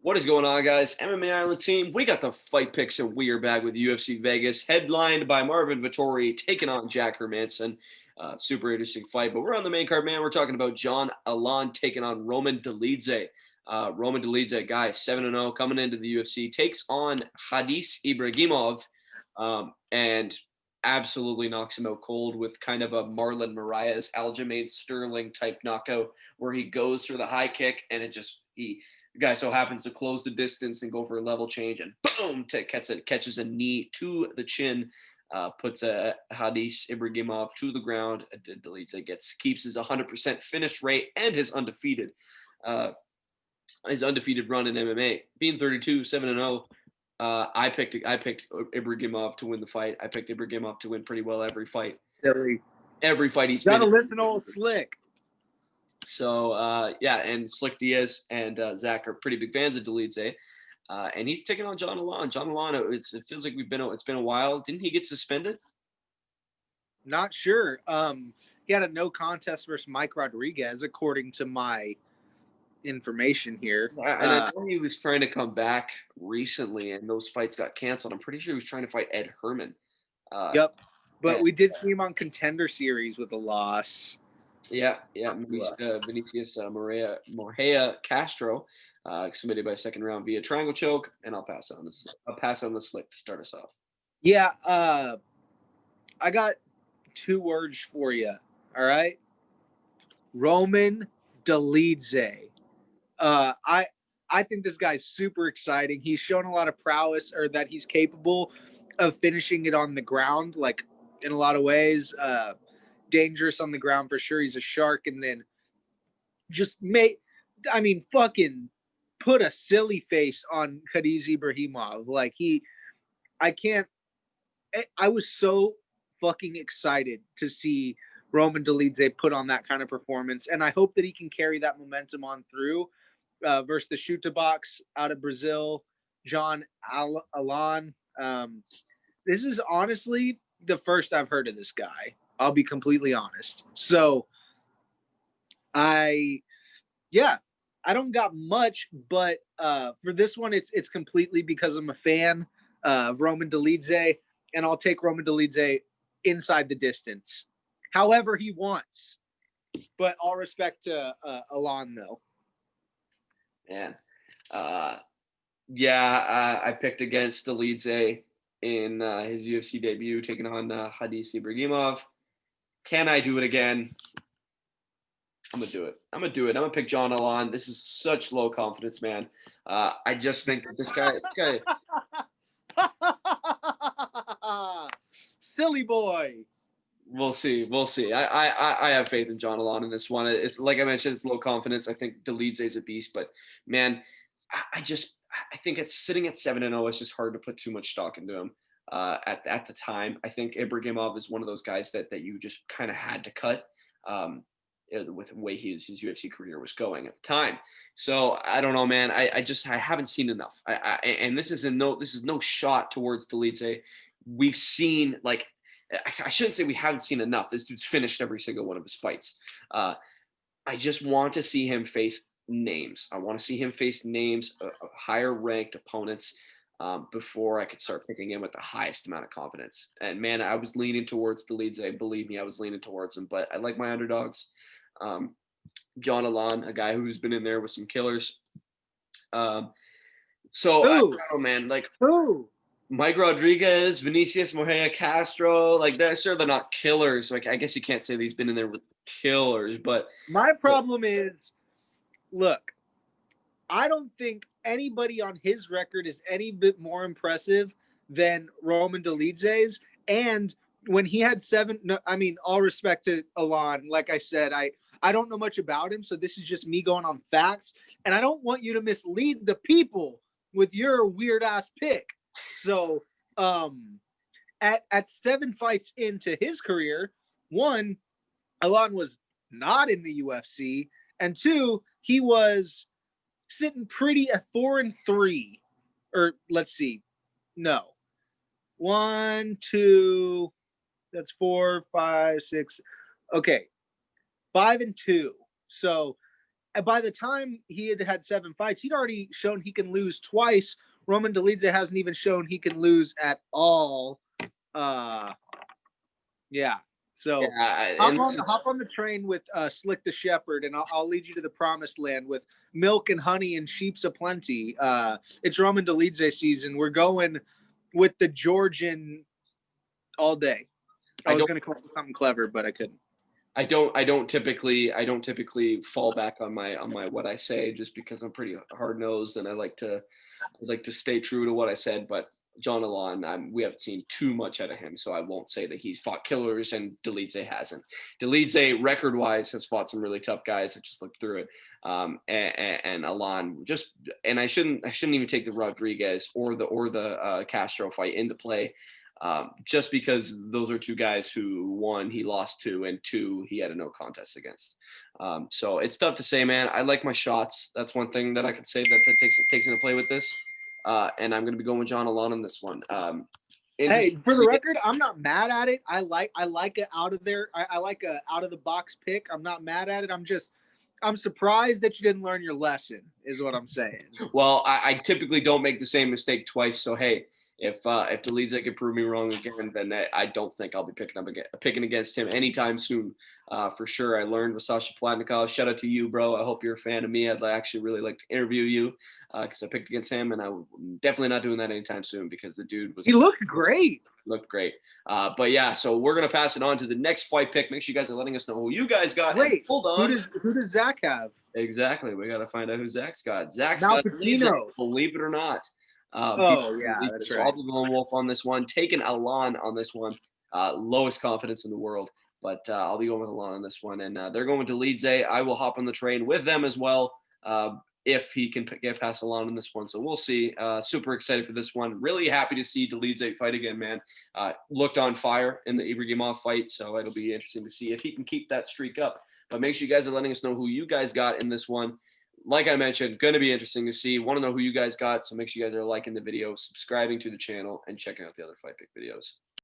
What is going on, guys? MMA Island team, we got the fight picks and we are back with UFC Vegas, headlined by Marvin Vettori taking on Jack Hermansson. Super interesting fight, but we're on the main card, man. We're talking about Allan taking on Roman Dolidze. Roman Dolidze, guy, 7-0, coming into the UFC, takes on Hadis Ibragimov, and absolutely knocks him out cold with kind of a Marlon Moraes, Aljamain Sterling type knockout, where he goes for the high kick and the guy so happens to close the distance and go for a level change, and boom, catches a knee to the chin, puts Hadis Ibragimov to the ground. Dolidze keeps his 100% finish rate and his undefeated run in MMA, being 32, 7-0. I picked Ibragimov to win the fight. I picked Ibragimov to win pretty well every fight. Every fight he's been in. Gotta listen to old Slick. So, yeah, and Slick Diaz and Zach are pretty big fans of Dolidze. And he's taking on Allan. Allan, it feels like it's been a while. Didn't he get suspended? Not sure. He had a no contest versus Mike Rodriguez, according to my information here. And I know he was trying to come back recently, and those fights got canceled. I'm pretty sure he was trying to fight Ed Herman. Yep. But we did see him on Contender Series with a loss. Yeah. Vinicius Moreira Castro, submitted by second round via triangle choke, and I'll pass on the Slick to start us off. Yeah, I got 2 words for you. All right, Roman Dolidze. I think this guy's super exciting. He's shown a lot of prowess, or that he's capable of finishing it on the ground, like in a lot of ways. Dangerous on the ground for sure. He's a shark, and then just fucking put a silly face on Hadis Ibragimov. I was so fucking excited to see Roman Dolidze put on that kind of performance, and I hope that he can carry that momentum on through versus the shoot to box out of Brazil, Allan. This is honestly the first I've heard of this guy. I'll be completely honest. So I don't got much, but for this one, it's completely because I'm a fan of Roman Dolidze, and I'll take Roman Dolidze inside the distance, however he wants. But all respect to Allan, though. Man, I picked against Dolidze in his UFC debut, taking on Hadis Ibragimov. Can I do it again? I'm gonna do it. I'm gonna pick Allan. This is such low confidence, man. I just think that this guy silly boy. We'll see. I have faith in Allan in this one. It's like I mentioned, it's low confidence. I think Dolidze is a beast, but man, I think it's sitting at 7-0. It's just hard to put too much stock into him. At the time, I think Ibragimov is one of those guys that you just kind of had to cut with the way his UFC career was going at the time. So I don't know, man. I haven't seen enough. And this is no shot towards Dolidze. We've seen, like, I shouldn't say we haven't seen enough. This dude's finished every single one of his fights. I just want to see him face names. I want to see him face names of higher ranked opponents before I could start picking him with the highest amount of confidence. And man, I was leaning towards Dolidze. Believe me, I was leaning towards him, but I like my underdogs. Allan, a guy who's been in there with some killers. I don't know, man, like who? Mike Rodriguez, Vinicius Moreira Castro, like they're not killers. Like, I guess you can't say that he's been in there with killers, but my problem is, look, I don't think anybody on his record is any bit more impressive than Roman Dolidze's. And when he had 7, all respect to Allan. Like I said, I don't know much about him, so this is just me going on facts. And I don't want you to mislead the people with your weird ass pick. So at 7 fights into his career, 1, Allan was not in the UFC, and 2, he was sitting pretty at 4-3, or let's see, no, 1, 2, that's 4, 5, 6, okay, 5-2. So by the time he had 7 fights, he'd already shown he can lose twice. Roman Dolidze hasn't even shown he can lose at all. Yeah. So Yeah, hop and on hop on the train with Slick the Shepherd, and I'll lead you to the promised land with milk and honey and sheep's aplenty. It's Roman Dolidze season. We're going with the Georgian all day. I was going to come up with something clever, but I couldn't. I don't typically fall back on my what I say, just because I'm pretty hard nosed and I like to stay true to what I said. But John Allan, we haven't seen too much out of him, so I won't say that he's fought killers and Dolidze hasn't. Dolidze, record wise, has fought some really tough guys. I just looked through it, and Allan and I shouldn't even take the Rodriguez or the Castro fight into play. Just because those are two guys who, one, he lost to, and two, he had a no contest against. So it's tough to say, man. I like my shots. That's one thing that I could say that takes into play with this. And I'm going to be going with John Allan on this one. Hey, for the record, I'm not mad at it. I like it out of there. I like a out of the box pick. I'm not mad at it. I'm surprised that you didn't learn your lesson, is what I'm saying. Well, I typically don't make the same mistake twice. So hey, if Dolidze could prove me wrong again, then I don't think I'll be picking against him anytime soon. For sure. I learned with Sasha Platnikov. Shout out to you, bro. I hope you're a fan of me. I'd actually really like to interview you because I picked against him, and I'm definitely not doing that anytime soon because the dude he looked great. Looked great. But yeah, so we're gonna pass it on to the next fight pick. Make sure you guys are letting us know who you guys got. Wait, hold on. Who does Zach have? Exactly. We got to find out who Zach's got. Zach's Mal got Dolidze, believe it or not. Yeah, that's right. I'll be the lone wolf on this one. Taking Allan on this one. Lowest confidence in the world, but I'll be going with Allan on this one. And they're going with Dolidze. I will hop on the train with them as well if he can get past Allan in this one. So we'll see. Super excited for this one. Really happy to see Dolidze fight again, man. Looked on fire in the Ibrahimov fight, so it'll be interesting to see if he can keep that streak up. But make sure you guys are letting us know who you guys got in this one. Like I mentioned, going to be interesting to see. Want to know who you guys got, so make sure you guys are liking the video, subscribing to the channel, and checking out the other Fight Pick videos.